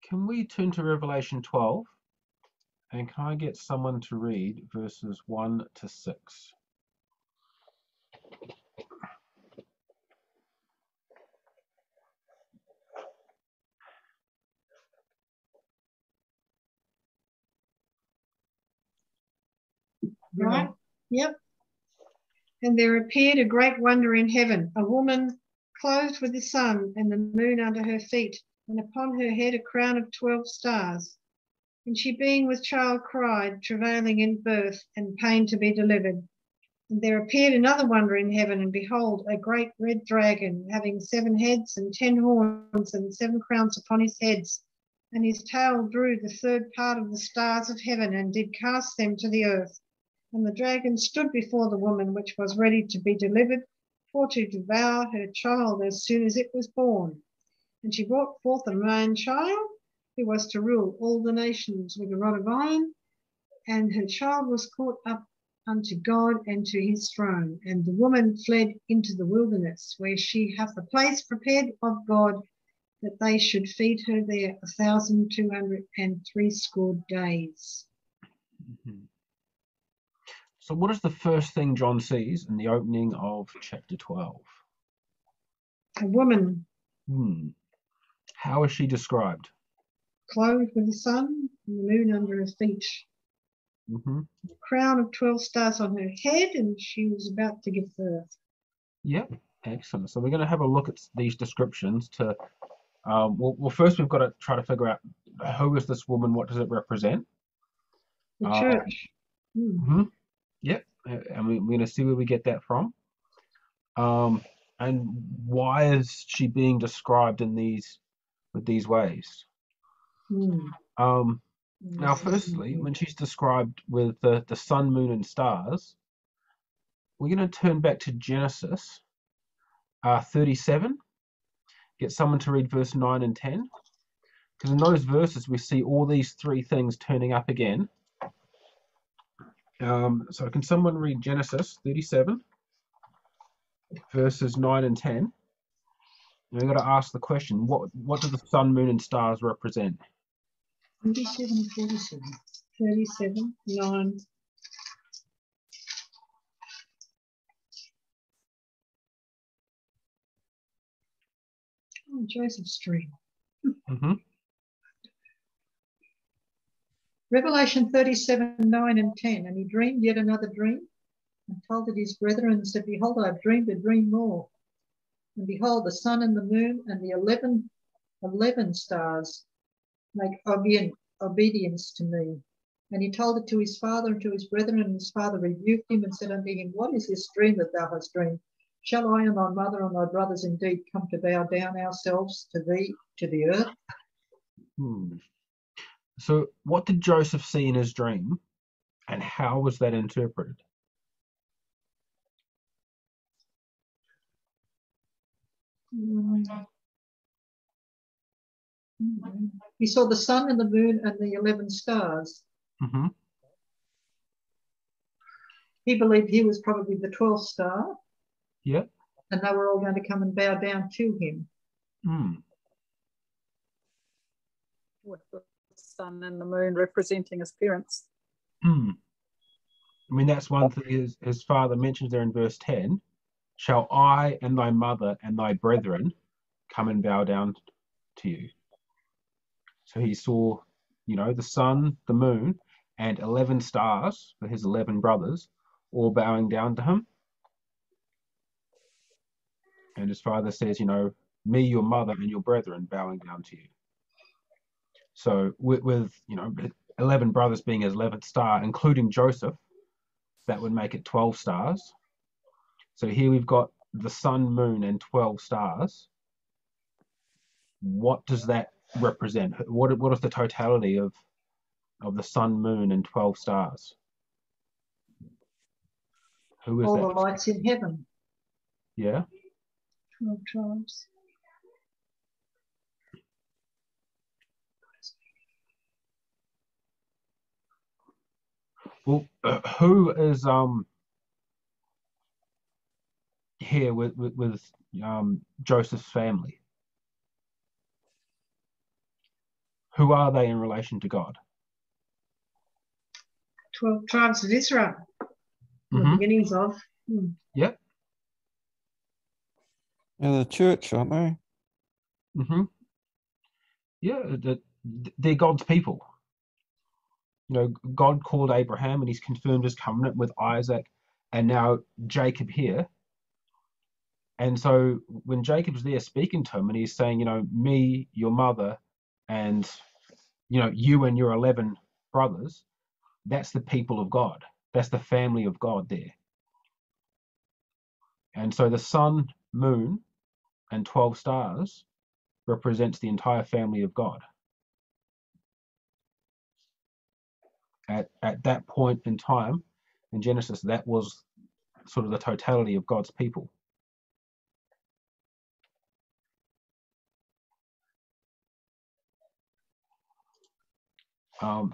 Can we turn to Revelation 12? And can I get someone to read verses 1 to 6? Right? Yep. And there appeared a great wonder in heaven, a woman clothed with the sun and the moon under her feet, and upon her head a crown of 12 stars. And she, being with child, cried, travailing in birth and pain to be delivered. And there appeared another wonder in heaven, and behold, a great red dragon, having 7 heads and 10 horns and 7 crowns upon his heads. And his tail drew the third part of the stars of heaven, and did cast them to the earth. And the dragon stood before the woman, which was ready to be delivered, for to devour her child as soon as it was born. And she brought forth a man child, who was to rule all the nations with a rod of iron. And her child was caught up unto God and to his throne. And the woman fled into the wilderness, where she hath a place prepared of God, that they should feed her there 1,260 days. Mm-hmm. So what is the first thing John sees in the opening of chapter 12? A woman. How is she described? Clothed with the sun and the moon under her feet. Mm-hmm. A crown of 12 stars on her head, and she was about to give birth. Yep, excellent. So we're going to have a look at these descriptions to, well, first we've got to try to figure out who is this woman, what does it represent? The church. Mm-hmm. Yep, and we're going to see where we get that from. And why is she being described in these ways? Now, firstly, when she's described with the sun, moon, and stars, we're going to turn back to Genesis 37. Get someone to read verse 9 and 10. Because in those verses, we see all these 3 things turning up again. So can someone read Genesis 37, verses 9 and 10? And we've got to ask the question, what do the sun, moon, and stars represent? 37, 37, 9. Oh, Joseph's dream. Mm-hmm. Revelation 37, 9 and 10. And he dreamed yet another dream, and told it his brethren, and said, Behold, I have dreamed a dream more. And behold, the sun and the moon and the 11 stars make obedience to me. And he told it to his father and to his brethren, and his father rebuked him and said unto him, What is this dream that thou hast dreamed? Shall I and thy mother and thy brothers indeed come to bow down ourselves to thee, to the earth? So what did Joseph see in his dream, and how was that interpreted? He saw the sun and the moon and the 11 stars. Mm-hmm. He believed he was probably the 12th star. Yeah. And they were all going to come and bow down to him. With the sun and the moon representing his parents. I mean, that's one thing his father mentions there in verse 10. Shall I and thy mother and thy brethren come and bow down to you? So he saw, the sun, the moon, and 11 stars for his 11 brothers all bowing down to him. And his father says, me, your mother, and your brethren bowing down to you. So with 11 brothers being his 11th star, including Joseph, that would make it 12 stars. So here we've got the sun, moon, and 12 stars. What does that represent? What is the totality of the sun, moon, and 12 stars? Who is all that? The lights in heaven. Yeah. 12 tribes. Well, who is here with Joseph's family? who are they in relation to God? 12 tribes of Israel, the beginnings of. Yep. And the church, aren't they? Yeah, they're God's people. You know, God called Abraham and he's confirmed his covenant with Isaac and now Jacob here. And so when Jacob's there speaking to him and he's saying, you know, me, your mother, and, you know, you and your 11 brothers, that's the people of God. That's the family of God there. And so the sun, moon, and 12 stars represents the entire family of God. At that point in time in Genesis, that was sort of the totality of God's people.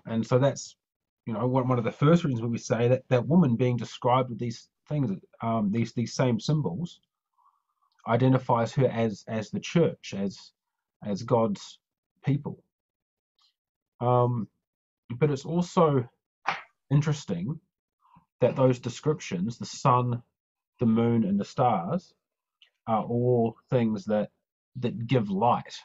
And so that's, you know, one of the first reasons we say that that woman being described with these things, these same symbols, identifies her as the church, as God's people. But it's also interesting that those descriptions, the sun, the moon, and the stars, are all things that give light.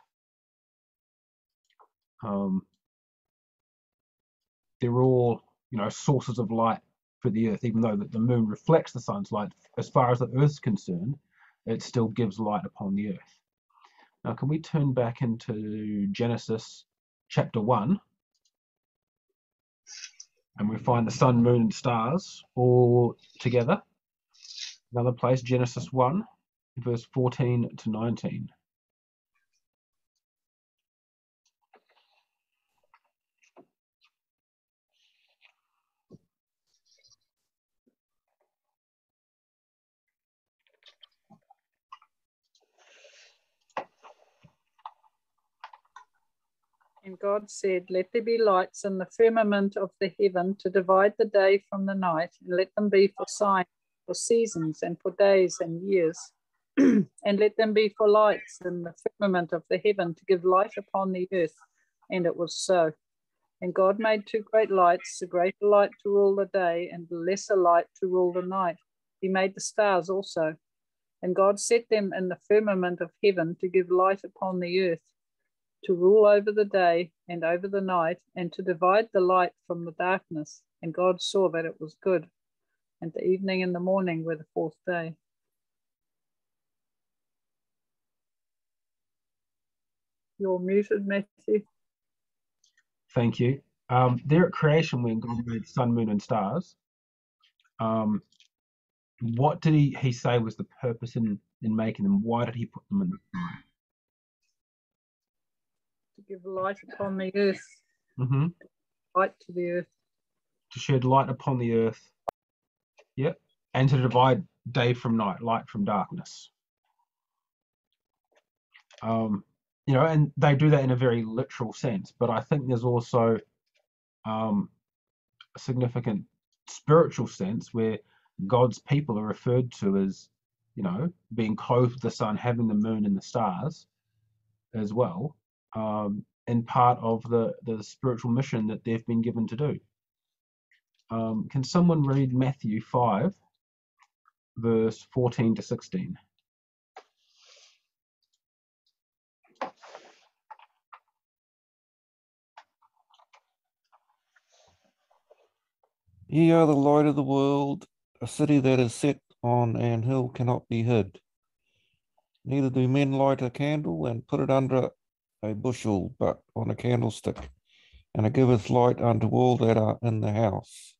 They're all, you know, sources of light for the earth, even though the moon reflects the sun's light. As far as the earth's concerned, it still gives light upon the earth. Now, can we turn back into Genesis chapter 1? And we find the sun, moon, and stars all together. Another place, Genesis 1, verse 14 to 19. And God said, let there be lights in the firmament of the heaven to divide the day from the night, and let them be for signs, for seasons, and for days and years. And let them be for lights in the firmament of the heaven to give light upon the earth. And it was so. And God made two great lights, the greater light to rule the day, and the lesser light to rule the night. He made the stars also. And God set them in the firmament of heaven to give light upon the earth, to rule over the day and over the night, and to divide the light from the darkness. And God saw that it was good. And the evening and the morning were the fourth day. You're muted, Matthew. Thank you. There at creation, when God made sun, moon, and stars, what did he say was the purpose in making them? Why did he put them in the sky? To give light upon the earth. Light to the earth. To shed light upon the earth. Yep. And to divide day from night, light from darkness. You know, and they do that in a very literal sense, but I think there's also a significant spiritual sense where God's people are referred to as, you know, being clothed with the sun, having the moon and the stars as well, and part of the spiritual mission that they've been given to do. Can someone read Matthew 5, verse 14 to 16? Ye are the light of the world. A city that is set on an hill cannot be hid. Neither do men light a candle and put it under a bushel, but on a candlestick, and it giveth light unto all that are in the house.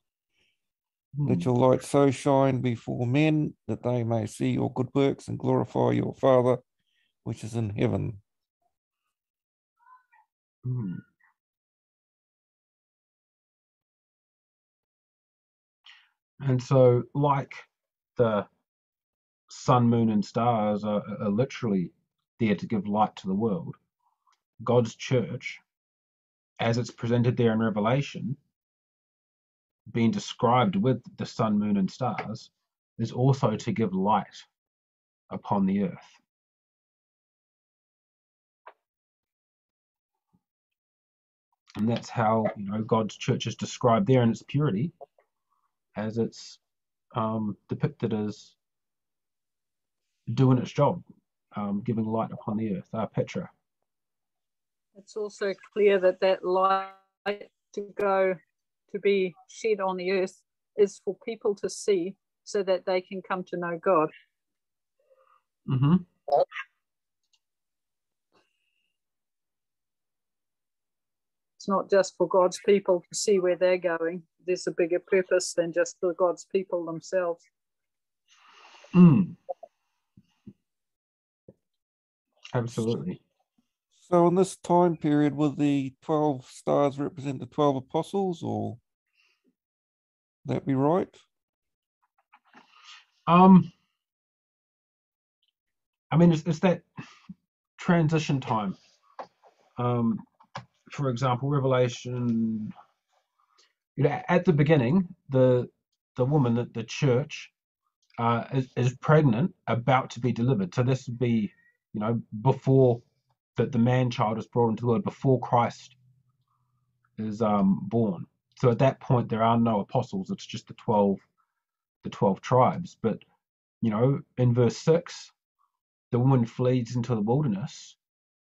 Let your light so shine before men that they may see your good works and glorify your Father which is in heaven. And so, like the sun, moon, and stars are literally there to give light to the world, God's church, as it's presented there in Revelation, being described with the sun, moon, and stars, is also to give light upon the earth. And that's how, God's church is described there in its purity, as it's depicted as doing its job, giving light upon the earth, Petra. It's also clear that that light to be shed on the earth is for people to see so that they can come to know God. Mm-hmm. It's not just for God's people to see where they're going. There's a bigger purpose than just for God's people themselves. Absolutely. So in this time period, will the 12 stars represent the 12 apostles, or that be right? I mean, it's that transition time. For example, Revelation, at the beginning, the woman, the church, is pregnant, about to be delivered. So this would be, before the man child is brought into the world, before Christ is born. So at that point, there are no apostles. It's just the 12 tribes. But in verse 6, the woman flees into the wilderness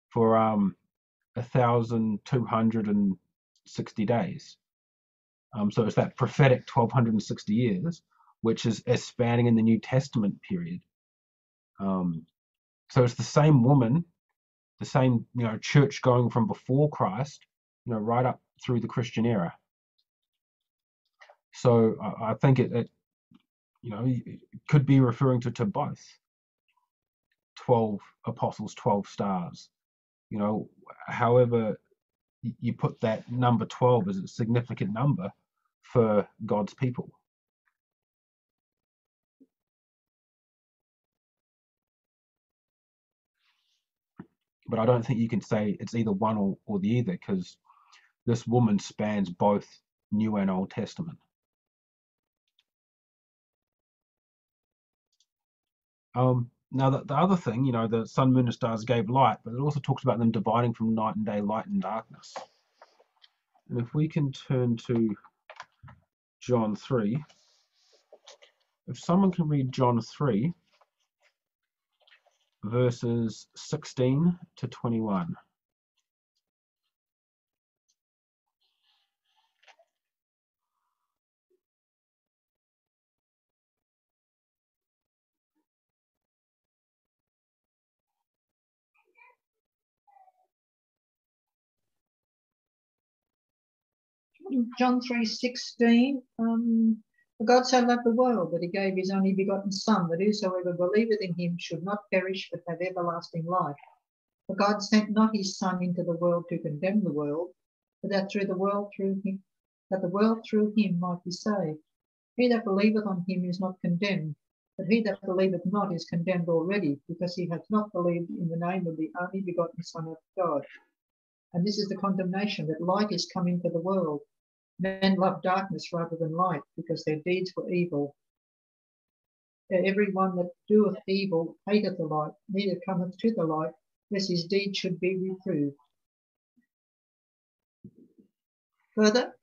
for 1,260 days. So it's that prophetic 1,260 years, which is spanning in the New Testament period. So it's the same woman, the same church going from before Christ, right up through the Christian era. So I think it could be referring to both 12 apostles, 12 stars. However you put that number 12 as a significant number for God's people. But I don't think you can say it's either one or the other, because this woman spans both New and Old Testament. Now, the other thing, the sun, moon, and stars gave light, but it also talks about them dividing from night and day, light and darkness. And if we can turn to John 3, if someone can read John 3, verses 16 to 21. John 3:16, for God so loved the world that he gave his only begotten Son, that whosoever believeth in him should not perish but have everlasting life. For God sent not his Son into the world to condemn the world, but that the world through him might be saved. He that believeth on him is not condemned, but he that believeth not is condemned already, because he hath not believed in the name of the only begotten Son of God. And this is the condemnation, that light is come into the world. Men love darkness rather than light, because their deeds were evil. Every one that doeth evil hateth the light, neither cometh to the light, lest his deeds should be reproved. Further?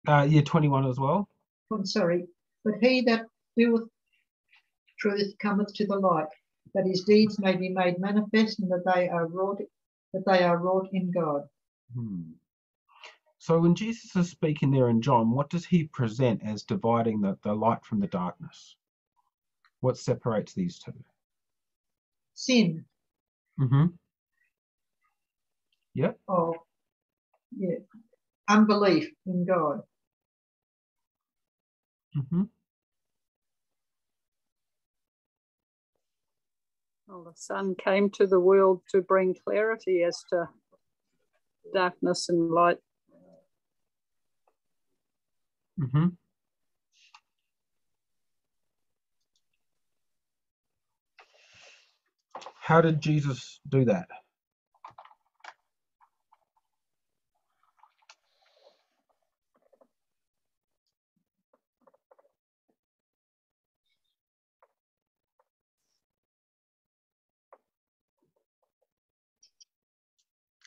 21 as well. I'm sorry. But he that doeth truth cometh to the light, that his deeds may be made manifest, and that they are wrought in God. So when Jesus is speaking there in John, what does he present as dividing the light from the darkness? What separates these two? Sin. Yeah. Oh, yeah. Unbelief in God. Well, the Son came to the world to bring clarity as to darkness and light. How did Jesus do that?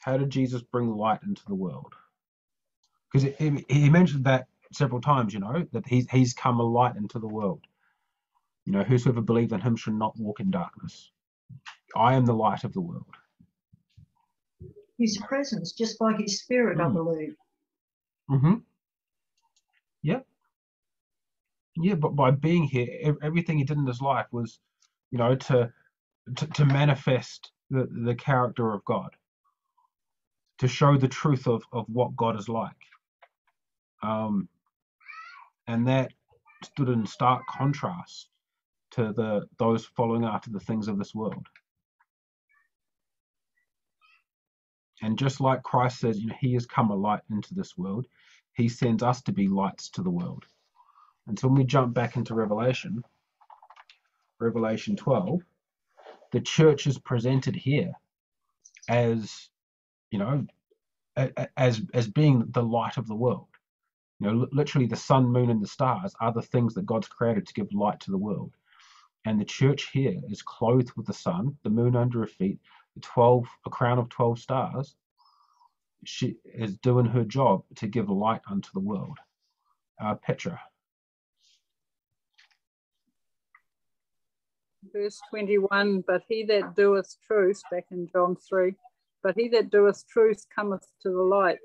How did Jesus bring light into the world? Because he mentioned that several times, you know, that he's come a light into the world. You know, whosoever believes in him should not walk in darkness. I am the light of the world. His presence, just by his spirit, I believe. Mm-hmm. Yeah. Yeah, but by being here, everything he did in his life was, you know, to manifest the character of God, to show the truth of what God is like. And that stood in stark contrast to those following after the things of this world. And just like Christ says, you know, he has come a light into this world, he sends us to be lights to the world. And so when we jump back into Revelation 12, the church is presented here as, you know, as being the light of the world. You know, literally the sun, moon, and the stars are the things that God's created to give light to the world. And the church here is clothed with the sun, the moon under her feet, a crown of 12 stars. She is doing her job to give light unto the world. Petra. Verse 21, but he that doeth truth, back in John 3, but he that doeth truth cometh to the light.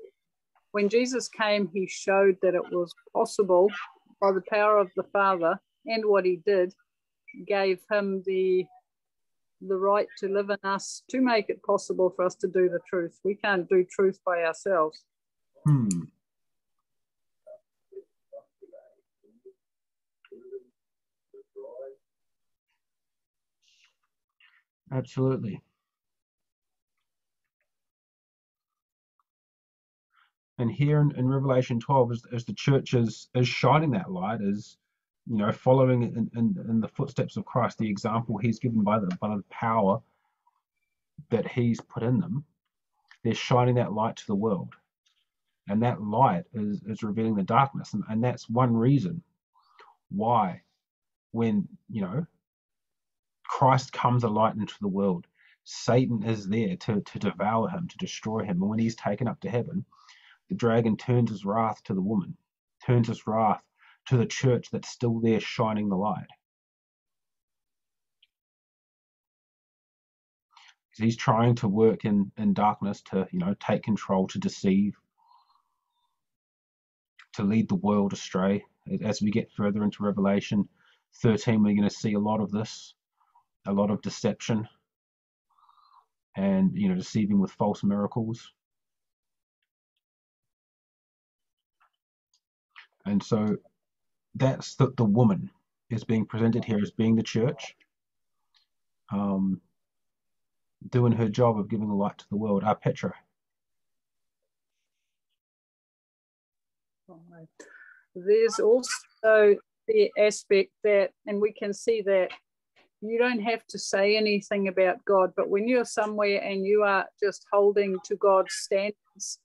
When Jesus came, he showed that it was possible by the power of the Father, and what he did gave him the right to live in us, to make it possible for us to do the truth. We can't do truth by ourselves. Absolutely. And here in Revelation 12, as the church is shining that light, is, you know, following in the footsteps of Christ, the example he's given by the power that he's put in them, they're shining that light to the world. And that light is revealing the darkness. And that's one reason why, when, you know, Christ comes a light into the world, Satan is there to devour him, to destroy him. And when he's taken up to heaven, the dragon turns his wrath to the woman, turns his wrath to the church that's still there shining the light. He's trying to work in darkness to, you know, take control, to deceive, to lead the world astray. As we get further into Revelation 13, we're going to see a lot of this, a lot of deception and, you know, deceiving with false miracles. And so that's the woman is being presented here as being the church, doing her job of giving the light to the world. Petra. There's also the aspect that, and we can see that you don't have to say anything about God, but when you're somewhere and you are just holding to God's standards,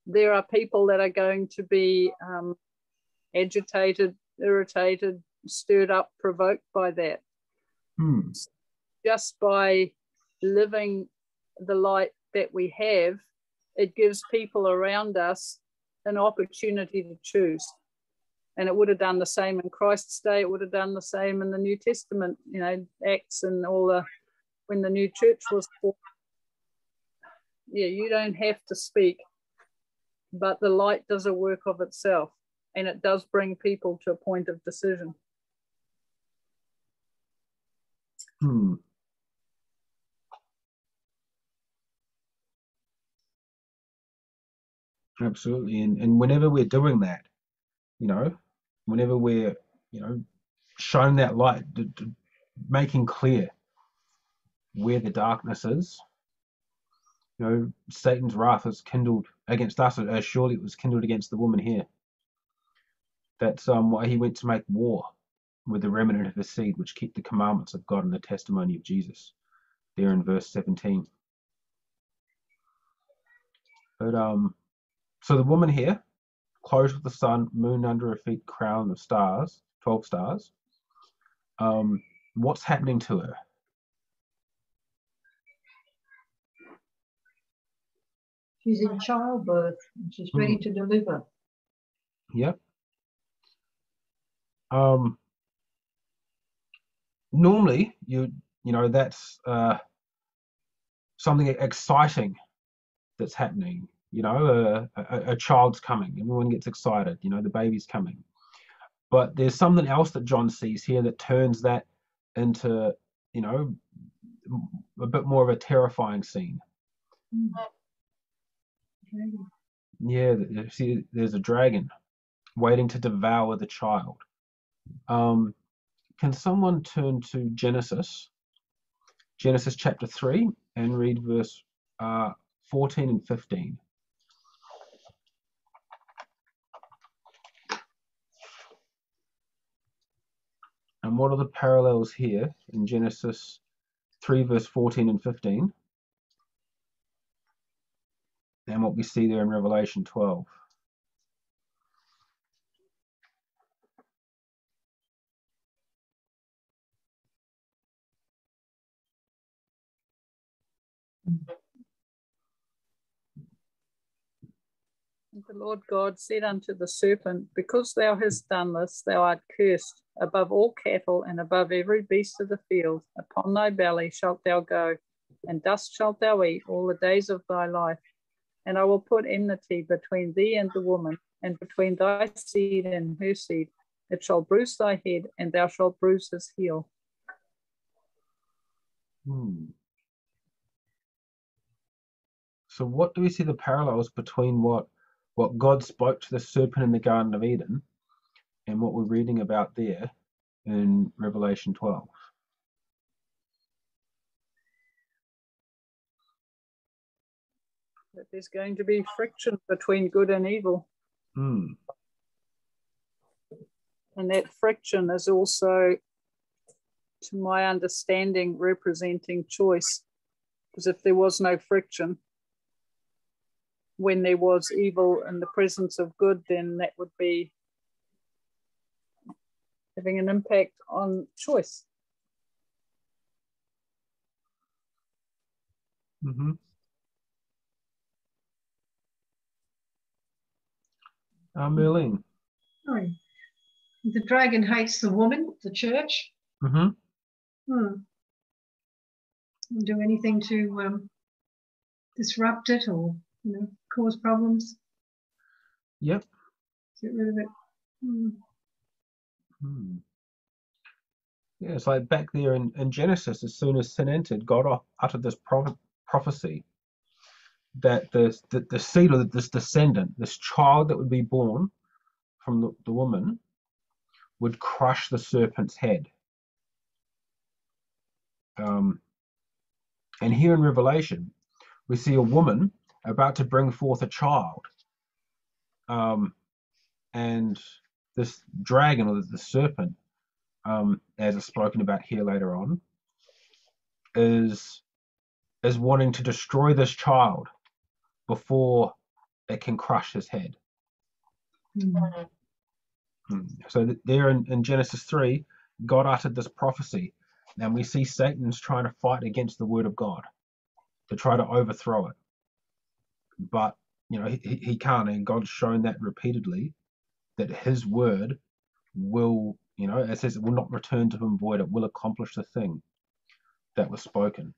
there are people that are going to be agitated, irritated, stirred up, provoked by that. Just by living the light that we have, it gives people around us an opportunity to choose. And it would have done the same in Christ's day. It would have done the same in the New Testament, you know, Acts and when the new church was formed. Yeah, you don't have to speak, but the light does a work of itself, and it does bring people to a point of decision. Absolutely. And whenever we're doing that, you know, whenever we're, you know, shining that light, making clear where the darkness is, you know, Satan's wrath is kindled against us, as surely it was kindled against the woman here. That's why he went to make war with the remnant of his seed, which keep the commandments of God and the testimony of Jesus, there in verse 17. But so the woman here, clothed with the sun, moon under her feet, crown of stars, 12 stars. What's happening to her? She's in childbirth and she's ready to deliver. Yep. Normally, that's something exciting that's happening. A child's coming. Everyone gets excited. The baby's coming. But there's something else that John sees here that turns that into, a bit more of a terrifying scene. Yeah, see, there's a dragon waiting to devour the child. Can someone turn to Genesis chapter 3 and read verse 14 and 15? And what are the parallels here in Genesis 3 verse 14 and 15? And what we see there in Revelation 12. And the Lord God said unto the serpent, because thou hast done this, thou art cursed above all cattle and above every beast of the field. Upon thy belly shalt thou go, and dust shalt thou eat all the days of thy life. And I will put enmity between thee and the woman, and between thy seed and her seed. It shall bruise thy head, and thou shalt bruise his heel. So what do we see the parallels between what God spoke to the serpent in the Garden of Eden and what we're reading about there in Revelation 12? That there's going to be friction between good and evil. Hmm. And that friction is also, to my understanding, representing choice. Because if there was no friction, when there was evil in the presence of good, then that would be having an impact on choice. Mm-hmm. Merlin. Sorry. The dragon hates the woman, the church. Mm-hmm. Do anything to disrupt it or cause problems. Yep. Get rid of it. Yeah, it's like back there in Genesis, as soon as sin entered, God uttered this prophecy that the seed, or this descendant, this child that would be born from the woman, would crush the serpent's head. And here in Revelation, we see a woman about to bring forth a child. And this dragon, or the serpent, as is spoken about here later on, is wanting to destroy this child before it can crush his head. So there in Genesis 3, God uttered this prophecy, and we see Satan's trying to fight against the word of God to try to overthrow it. But he can't, and God's shown that repeatedly, that his word will, it says it will not return to him void, it will accomplish the thing that was spoken.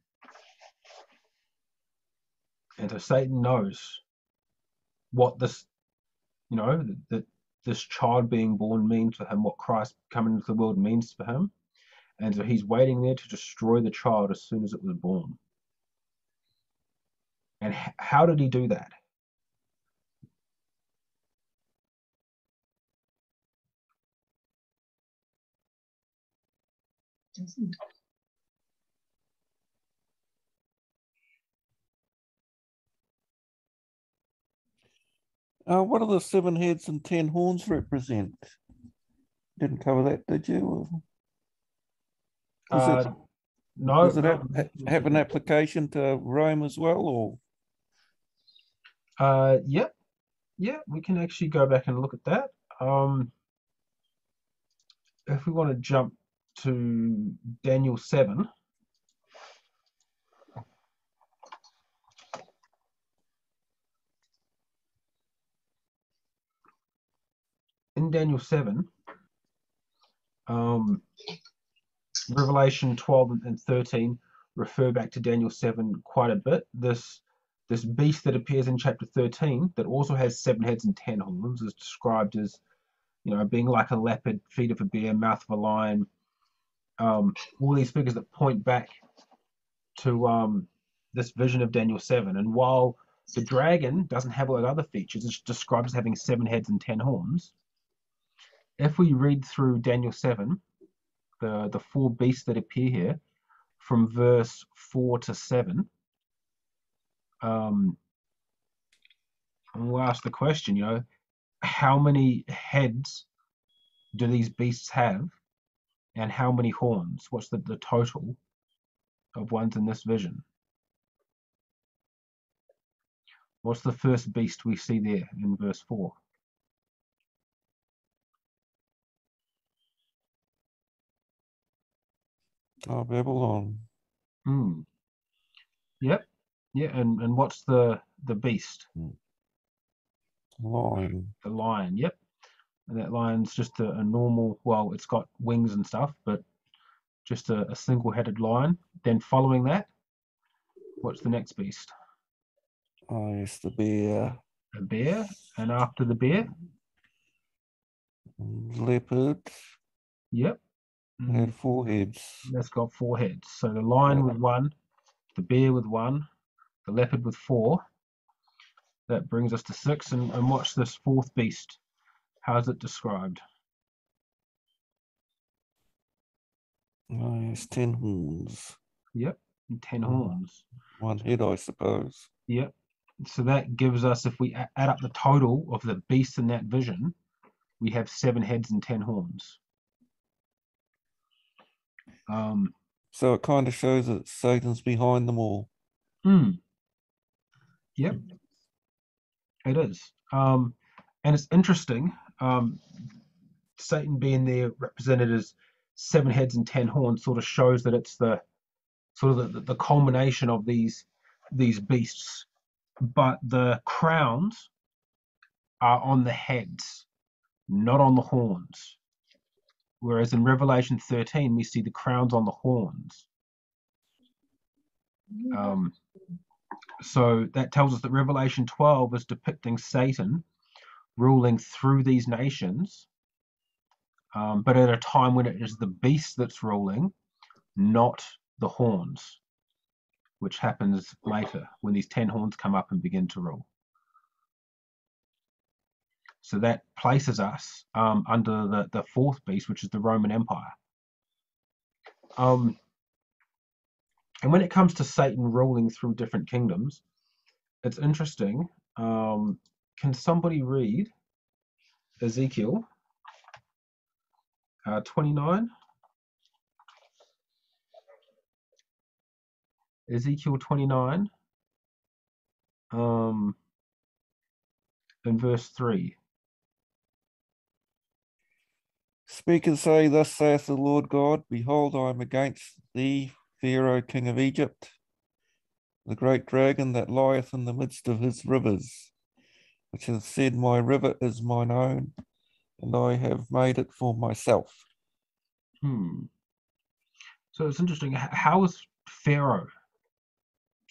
And so Satan knows what this, that this child being born means for him, what Christ coming into the world means for him. And so he's waiting there to destroy the child as soon as it was born. And how did he do that? What do the 7 heads and 10 horns represent? Didn't cover that, did you? No. Does it have an application to Rome as well, or? Yeah, we can actually go back and look at that. If we want to jump to Daniel 7. in Daniel 7, Revelation 12 and 13 refer back to Daniel 7 quite a bit. This beast that appears in chapter 13 that also has 7 heads and 10 horns is described as, being like a leopard, feet of a bear, mouth of a lion. All these figures that point back to this vision of Daniel 7. And while the dragon doesn't have all those other features, it's described as having 7 heads and 10 horns. If we read through Daniel 7, the 4 beasts that appear here, from verse 4 to 7, we'll ask the question, how many heads do these beasts have, and how many horns? What's the total of ones in this vision? What's the first beast we see there in verse 4? Oh, Babylon. Yep. Yeah, and what's the beast? Lion. The lion, yep. And that lion's just a normal, well, it's got wings and stuff, but just a single-headed lion. Then following that, what's the next beast? Oh, yes, the bear. A bear. And after the bear? Leopard. Yep. Had 4 heads. That's got 4 heads. So the lion with 1, the bear with 1, the leopard with 4. That brings us to 6. And what's this 4th beast? How's it described? Oh, yes, 10 horns. Yep. 10 horns. 1 head, I suppose. Yep. So that gives us, if we add up the total of the beasts in that vision, we have 7 heads and 10 horns. So it kind of shows that Satan's behind them all. Yep, it is. And it's interesting, Satan being there represented as 7 heads and 10 horns sort of shows that it's the sort of the culmination of these beasts. But the crowns are on the heads, not on the horns. Whereas in Revelation 13, we see the crowns on the horns. So that tells us that Revelation 12 is depicting Satan ruling through these nations, but at a time when it is the beast that's ruling, not the horns, which happens later when these 10 horns come up and begin to rule. So that places us under the 4th beast, which is the Roman Empire. And when it comes to Satan ruling through different kingdoms, it's interesting. Can somebody read Ezekiel 29? Ezekiel 29, in verse 3. Speak and say, thus saith the Lord God, behold, I am against thee, Pharaoh, king of Egypt, the great dragon that lieth in the midst of his rivers, which hath said, my river is mine own, and I have made it for myself. So it's interesting. How is Pharaoh,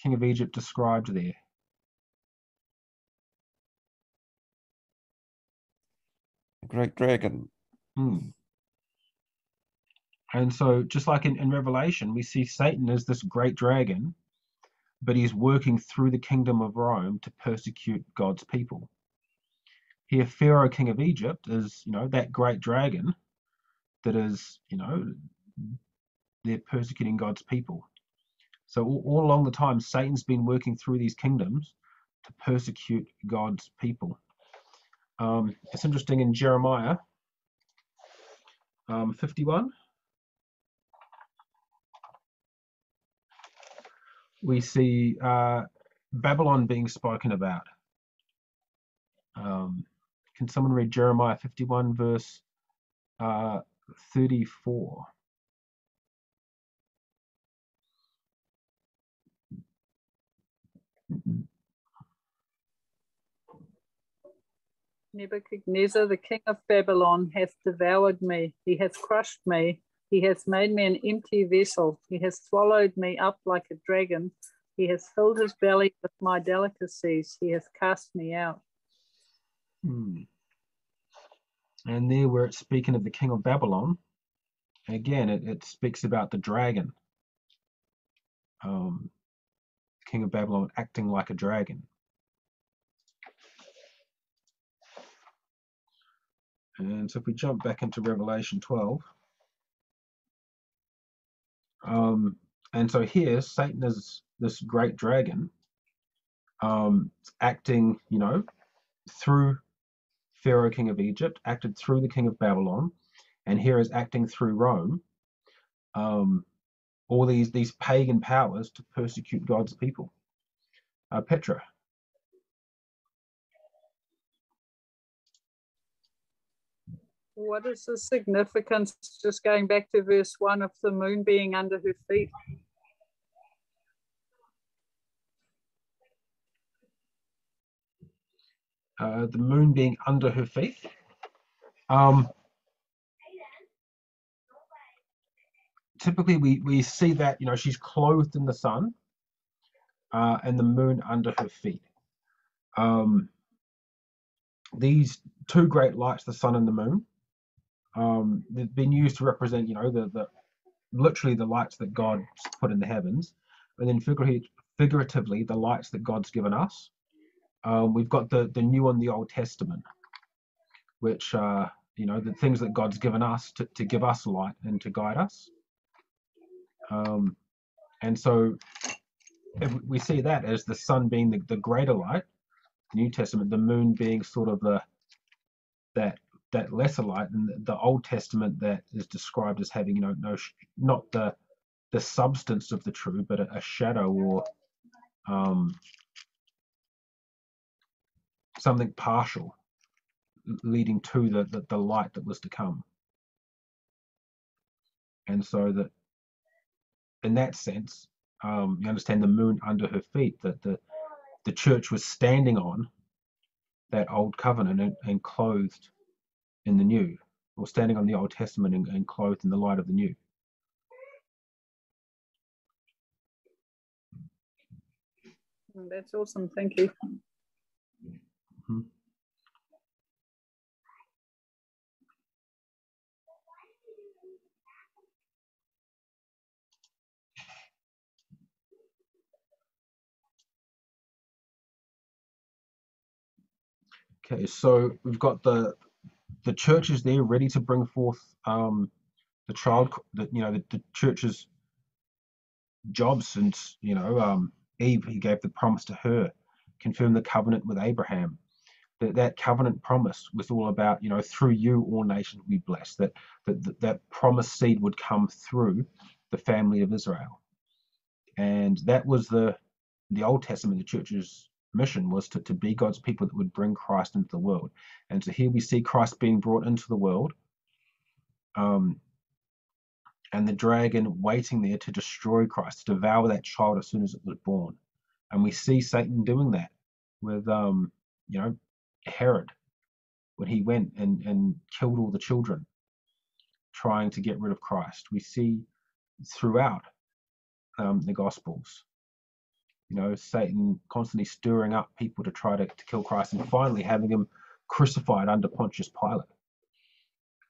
king of Egypt, described there? The great dragon. And so just like in Revelation, we see Satan as this great dragon, but he's working through the kingdom of Rome to persecute God's people. Here, Pharaoh, king of Egypt, is, that great dragon that is, they're persecuting God's people. So all along the time, Satan's been working through these kingdoms to persecute God's people. It's interesting in Jeremiah 51, we see Babylon being spoken about. Can someone read Jeremiah 51, verse 34? Nebuchadnezzar, the king of Babylon, hath devoured me. He hath crushed me. He hath made me an empty vessel. He hath swallowed me up like a dragon. He hath filled his belly with my delicacies. He hath cast me out. And there, where it's speaking of the king of Babylon, again, it speaks about the dragon. King of Babylon acting like a dragon. And so if we jump back into Revelation 12, and so here Satan is this great dragon, acting, through Pharaoh, king of Egypt, acted through the king of Babylon, and here is acting through Rome. All these pagan powers to persecute God's people. Petra. What is the significance, just going back to verse 1, of the moon being under her feet? The moon being under her feet. Typically, we see that, she's clothed in the sun, and the moon under her feet. These two great lights, the sun and the moon, they've been used to represent, the literally the lights that God put in the heavens, and then figuratively the lights that God's given us. We've got the New and the Old Testament, which the things that God's given us to give us light and to guide us. And so we see that as the sun being the greater light, the New Testament, the moon being sort of that lesser light, and the Old Testament that is described as having, not the substance of the true, but a shadow or something partial, leading to the light that was to come. And so that in that sense, you understand the moon under her feet, that the church was standing on that old covenant and clothed in the new, or standing on the Old Testament and clothed in the light of the new. That's awesome. Thank you. Mm-hmm. Okay, so we've got the churches there ready to bring forth the child, the church's job, since Eve, he gave the promise to her, confirmed the covenant with Abraham. That covenant promise was all about, through you all nations will be blessed. That promised seed would come through the family of Israel, and that was the Old Testament. The church's mission was to be God's people that would bring Christ into the world. And so here we see Christ being brought into the world, and the dragon waiting there to destroy Christ, to devour that child as soon as it was born. And we see Satan doing that with Herod, when he went and killed all the children, trying to get rid of Christ. We see throughout the Gospels, Satan constantly stirring up people to try to kill Christ, and finally having him crucified under Pontius Pilate.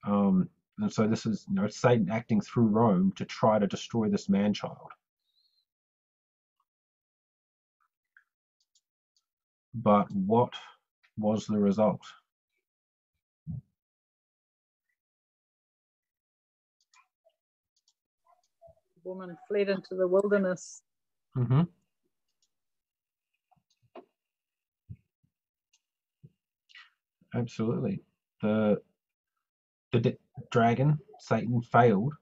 And so this is, Satan acting through Rome to try to destroy this man-child. But what was the result? The woman fled into the wilderness. Mm-hmm. Absolutely. The dragon, Satan, failed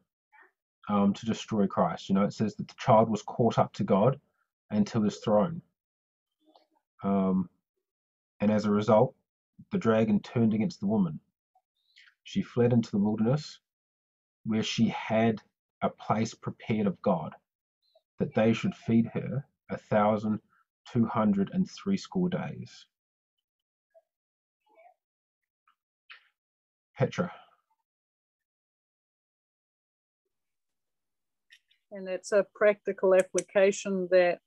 to destroy Christ. It says that the child was caught up to God and to his throne. And as a result, the dragon turned against the woman. She fled into the wilderness, where she had a place prepared of God, that they should feed her 1,260 days. Petra. And it's a practical application that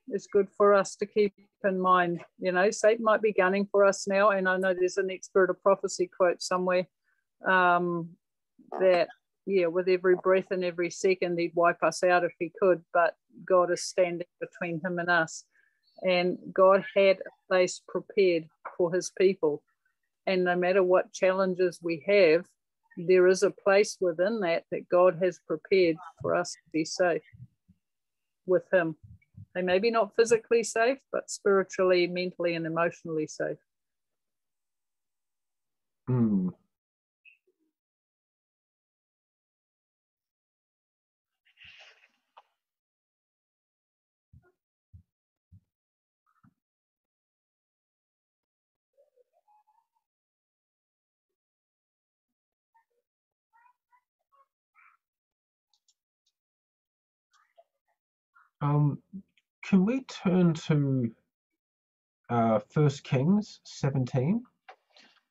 is good for us to keep in mind. You know, Satan might be gunning for us now, and I know there's a next Spirit of Prophecy quote somewhere that, yeah, with every breath and every second, he'd wipe us out if he could, but God is standing between him and us. And God had a place prepared for his people. And no matter what challenges we have, there is a place within that God has prepared for us to be safe with him. They may be not physically safe, but spiritually, mentally, and emotionally safe. Mm. Can we turn to 1 Kings 17,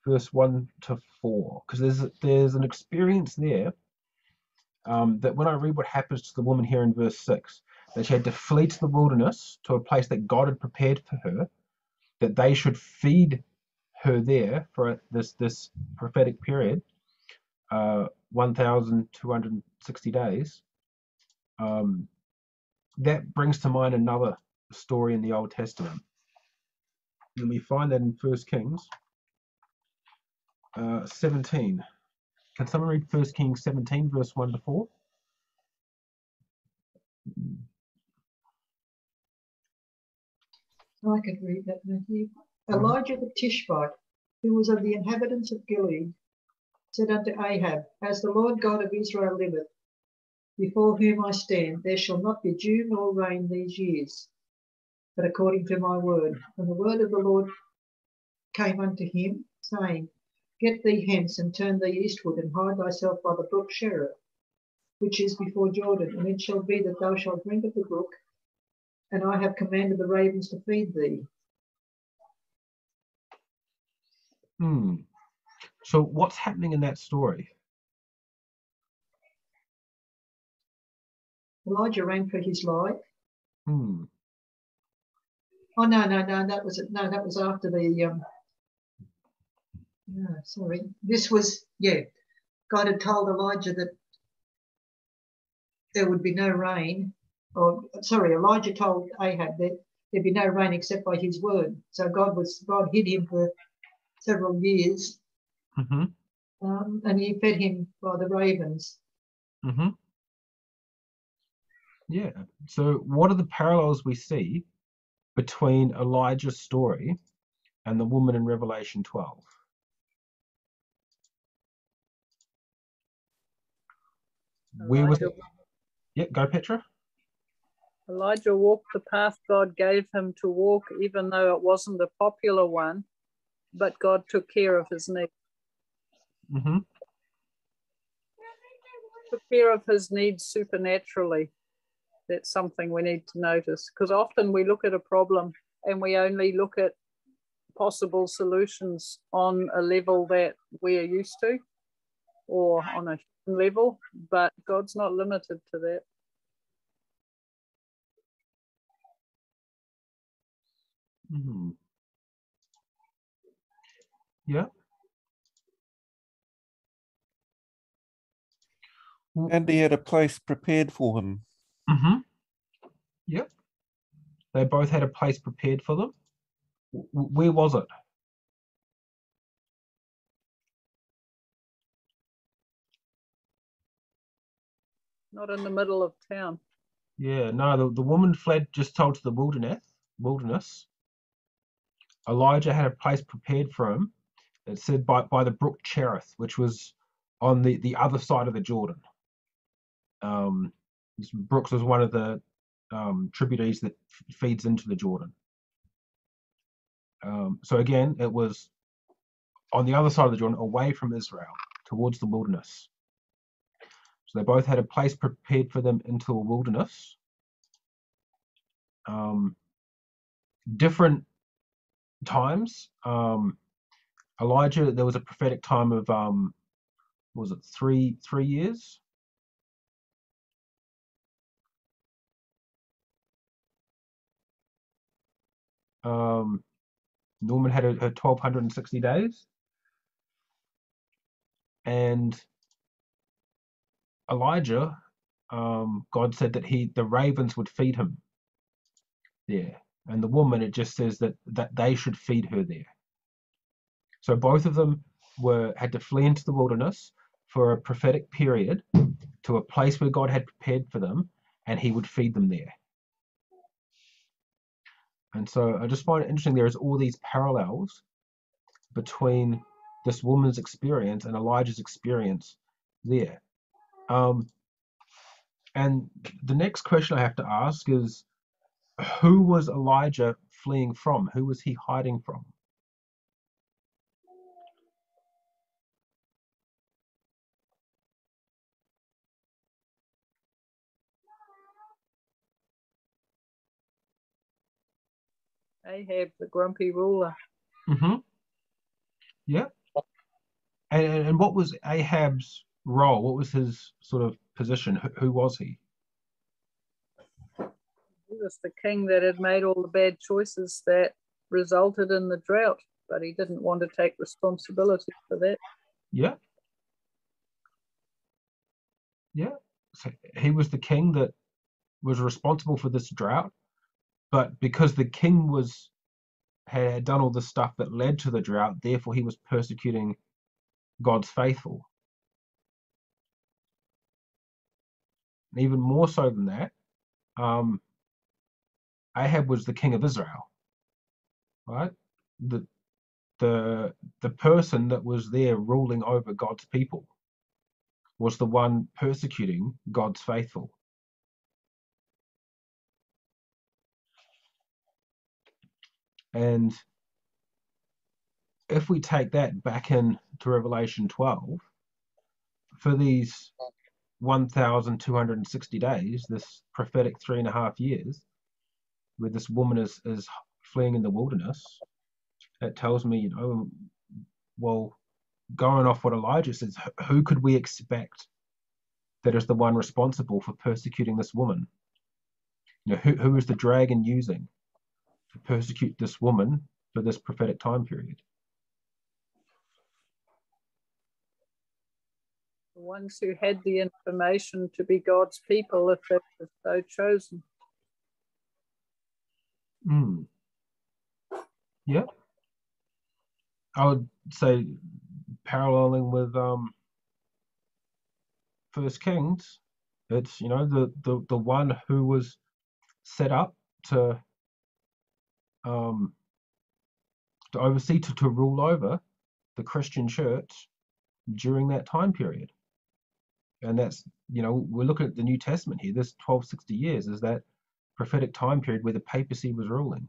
verse 1 to 4? Because there's an experience there that when I read what happens to the woman here in verse 6, that she had to flee to the wilderness to a place that God had prepared for her, that they should feed her there for this prophetic period, 1,260 days. That brings to mind another story in the Old Testament. And we find that in 1 Kings 17. Can someone read 1 Kings 17, verse 1 to 4? I could read that, Matthew. Elijah the Tishbite, who was of the inhabitants of Gilead, said unto Ahab, As the Lord God of Israel liveth, before whom I stand, there shall not be dew nor rain these years, but according to my word. And the word of the Lord came unto him, saying, Get thee hence, and turn thee eastward, and hide thyself by the brook Cherith, which is before Jordan. And it shall be that thou shalt drink of the brook, and I have commanded the ravens to feed thee. So what's happening in that story? Elijah ran for his life. Hmm. Oh no, that was after the no, sorry. This was God had told Elijah that there would be no rain. Or sorry, Elijah told Ahab that there'd be no rain except by his word. So God hid him for several years. Mm-hmm. And he fed him by the ravens. Mm-hmm. Yeah. So what are the parallels we see between Elijah's story and the woman in Revelation 12? Where was it? Yeah, go Petra. Elijah walked the path God gave him to walk, even though it wasn't a popular one, but God took care of his needs. Mm-hmm. Took care of his needs supernaturally. That's something we need to notice, because often we look at a problem and we only look at possible solutions on a level that we are used to or on a human level, but God's not limited to that. Mm-hmm. Yeah. And he had a place prepared for him. Mm-hmm. Yep. They both had a place prepared for them. Where was it? Not in the middle of town. Yeah, no, the woman fled just told to the wilderness. Elijah had a place prepared for him. It said by the brook Cherith, which was on the other side of the Jordan. This Brooks was one of the tributaries that feeds into the Jordan. So again, it was on the other side of the Jordan, away from Israel, towards the wilderness. So they both had a place prepared for them into a wilderness. Different times. Elijah, there was a prophetic time of was it three years? Norman had her 1260 days, and Elijah, God said that the ravens would feed him there, and the woman, it just says that they should feed her there. So both of them had to flee into the wilderness for a prophetic period to a place where God had prepared for them, and He would feed them there. And so I just find it interesting. There is all these parallels between this woman's experience and Elijah's experience there. And the next question I have to ask is, who was Elijah fleeing from? Who was he hiding from? Ahab, the grumpy ruler. Mm-hmm. Yeah. And what was Ahab's role? What was his sort of position? Who was he? He was the king that had made all the bad choices that resulted in the drought, but he didn't want to take responsibility for that. Yeah. Yeah. So he was the king that was responsible for this drought, but because the king had done all the stuff that led to the drought, therefore he was persecuting God's faithful. And even more so than that, Ahab was the king of Israel, right? The the person that was there ruling over God's people was the one persecuting God's faithful. And if we take that back into Revelation 12, for these 1,260 days, this prophetic 3.5 years, where this woman is fleeing in the wilderness, it tells me, well, going off what Elijah says, who could we expect that is the one responsible for persecuting this woman? Who is the dragon using to persecute this woman for this prophetic time period? The ones who had the information to be God's people, if they were so chosen. Yeah. I would say paralleling with First Kings, it's the one who was set up to oversee, to rule over the Christian church during that time period. And that's, we're looking at the New Testament here. This 1260 years is that prophetic time period where the papacy was ruling.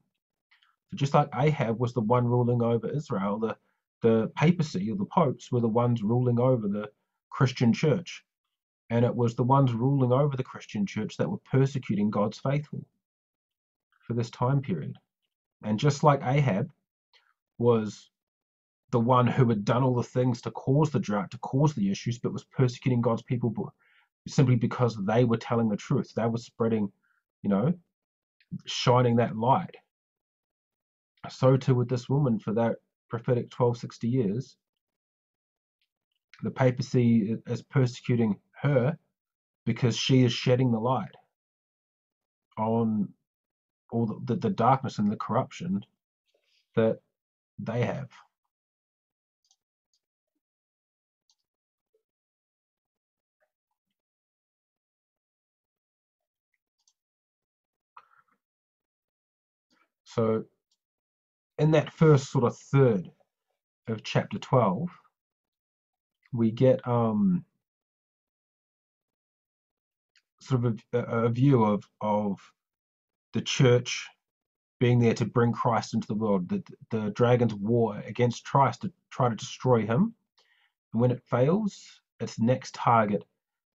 So just like Ahab was the one ruling over Israel, the papacy or the popes were the ones ruling over the Christian church. And it was the ones ruling over the Christian church that were persecuting God's faithful for this time period. And just like Ahab was the one who had done all the things to cause the drought, to cause the issues, but was persecuting God's people simply because they were telling the truth. They were spreading, shining that light. So too with this woman for that prophetic 1260 years. The papacy is persecuting her because she is shedding the light on all the darkness and the corruption that they have. So in that first sort of third of chapter 12, we get sort of a view of the church being there to bring Christ into the world, the dragon's war against Christ to try to destroy him. And when it fails, its next target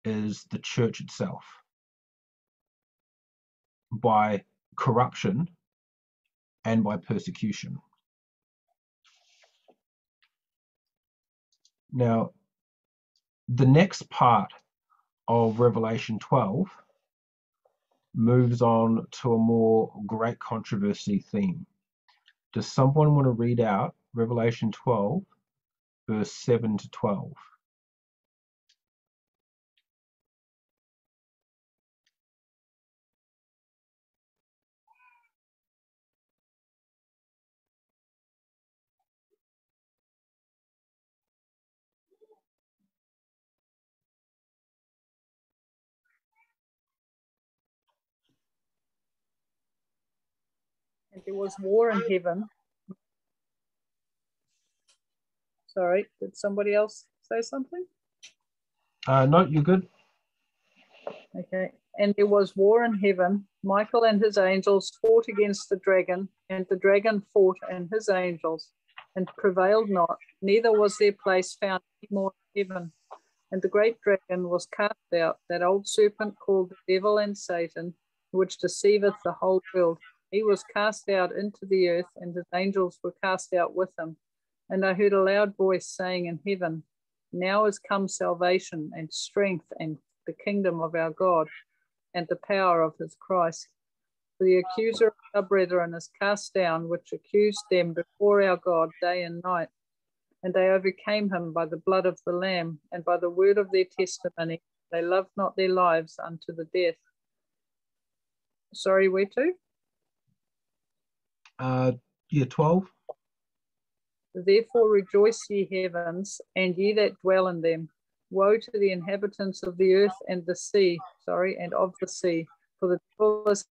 is the church itself by corruption and by persecution. Now, the next part of Revelation 12 moves on to a more great controversy theme. Does someone want to read out Revelation 12, verse 7 to 12? And there was war in heaven. Sorry, did somebody else say something? No, you're good. Okay. And there was war in heaven. Michael and his angels fought against the dragon, and the dragon fought and his angels, and prevailed not, neither was their place found any more in heaven. And the great dragon was cast out, that old serpent called the devil and Satan, which deceiveth the whole world. He was cast out into the earth, and his angels were cast out with him. And I heard a loud voice saying in heaven, Now is come salvation and strength and the kingdom of our God and the power of his Christ. For the accuser of our brethren is cast down, which accused them before our God day and night. And they overcame him by the blood of the Lamb and by the word of their testimony. They loved not their lives unto the death. Sorry, where to? Yeah, 12. Therefore rejoice, ye heavens, and ye that dwell in them. Woe to the inhabitants of the earth and the sea, and of the sea, for the devil is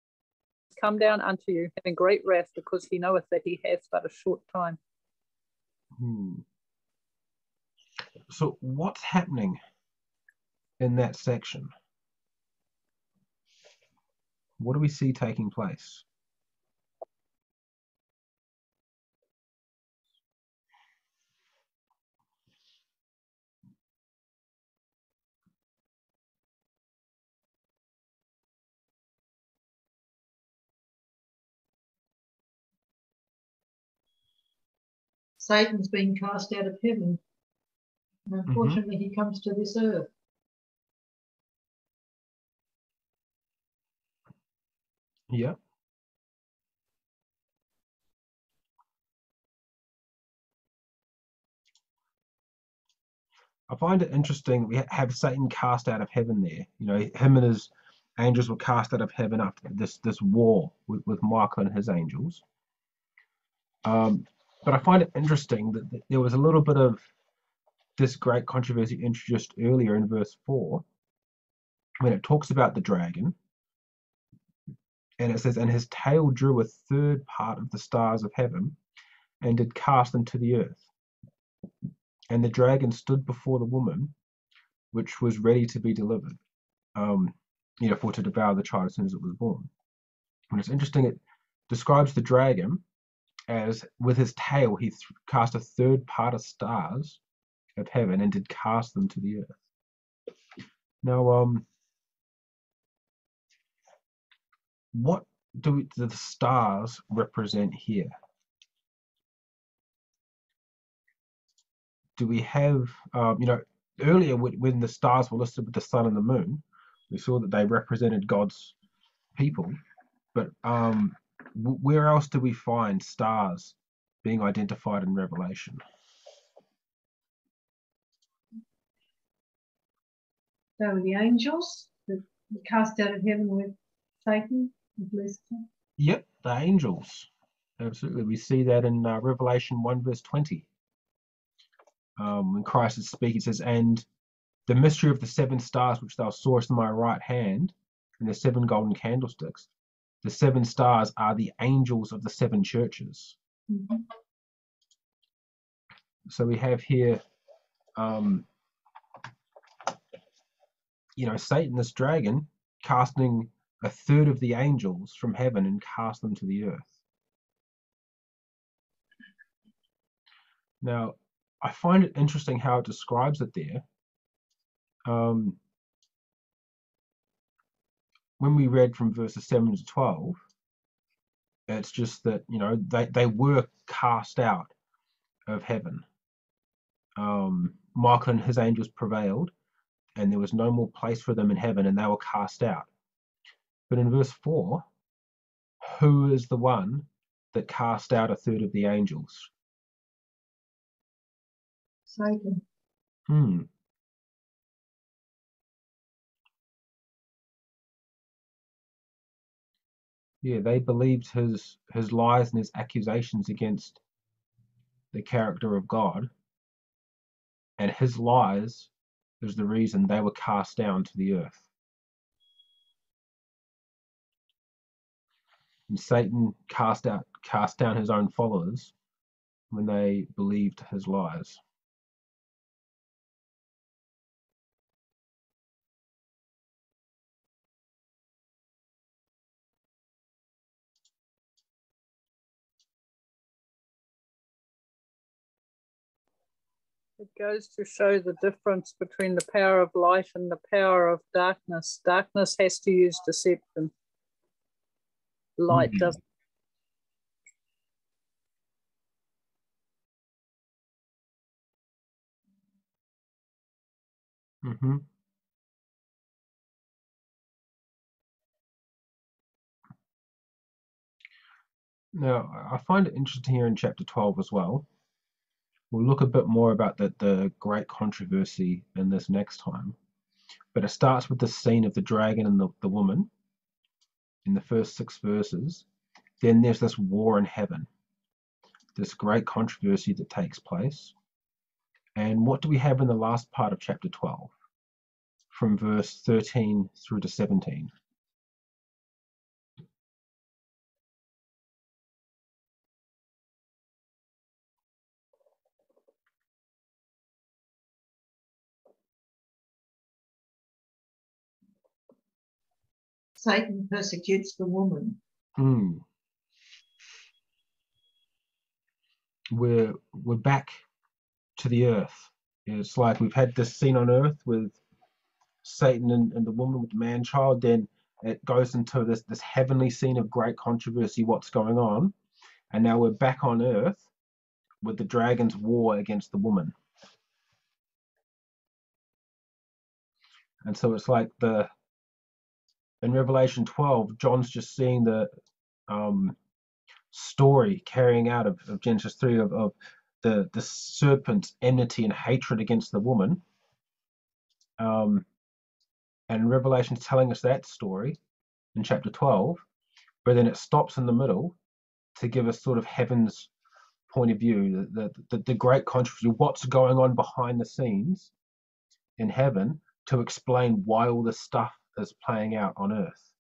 come down unto you, having great wrath, because he knoweth that he hath but a short time. So what's happening in that section? What do we see taking place? Satan's been cast out of heaven. And unfortunately, he comes to this earth. Yeah. I find it interesting we have Satan cast out of heaven there. You know, him and his angels were cast out of heaven after this war with Michael and his angels. But I find it interesting that there was a little bit of this great controversy introduced earlier in verse 4 when it talks about the dragon. And it says, and his tail drew a third part of the stars of heaven and did cast them to the earth. And the dragon stood before the woman, which was ready to be delivered, for to devour the child as soon as it was born. And it's interesting, it describes the dragon as with his tail, he cast a third part of stars of heaven and did cast them to the earth. Now, what do the stars represent here? Do we have, earlier when the stars were listed with the sun and the moon, we saw that they represented God's people. But where else do we find stars being identified in Revelation? So the angels that were cast out of heaven with Satan, with Lucifer. Yep, the angels. Absolutely. We see that in Revelation 1 verse 20. When Christ is speaking, it says, and the mystery of the 7 stars which thou sawest in my right hand, and the 7 golden candlesticks. The 7 stars are the angels of the 7 churches. Mm-hmm. So we have here, Satan, this dragon, casting a third of the angels from heaven and cast them to the earth. Now, I find it interesting how it describes it there. When we read from verses 7 to 12, it's just that, they were cast out of heaven. Michael and his angels prevailed, and there was no more place for them in heaven, and they were cast out. But in verse 4, who is the one that cast out a third of the angels? Satan. Hmm. Yeah, they believed his lies and his accusations against the character of God, and his lies is the reason they were cast down to the earth. And Satan cast down his own followers when they believed his lies. It goes to show the difference between the power of light and the power of darkness. Darkness has to use deception. Light doesn't. Mm-hmm. Now, I find it interesting here in chapter 12 as well. We'll look a bit more about the great controversy in this next time. But it starts with the scene of the dragon and the woman in the first 6 verses. Then there's this war in heaven, this great controversy that takes place. And what do we have in the last part of chapter 12, from verse 13 through to 17? Satan persecutes the woman. We're back to the earth. It's like we've had this scene on earth with Satan and the woman with the man child. Then it goes into this heavenly scene of great controversy, what's going on, and now we're back on earth with the dragon's war against the woman. And so it's like in Revelation 12, John's just seeing the story carrying out of Genesis 3 of the serpent's enmity and hatred against the woman. And Revelation's telling us that story in chapter 12, but then it stops in the middle to give us sort of heaven's point of view, the great controversy, what's going on behind the scenes in heaven, to explain why all this stuff is playing out on earth.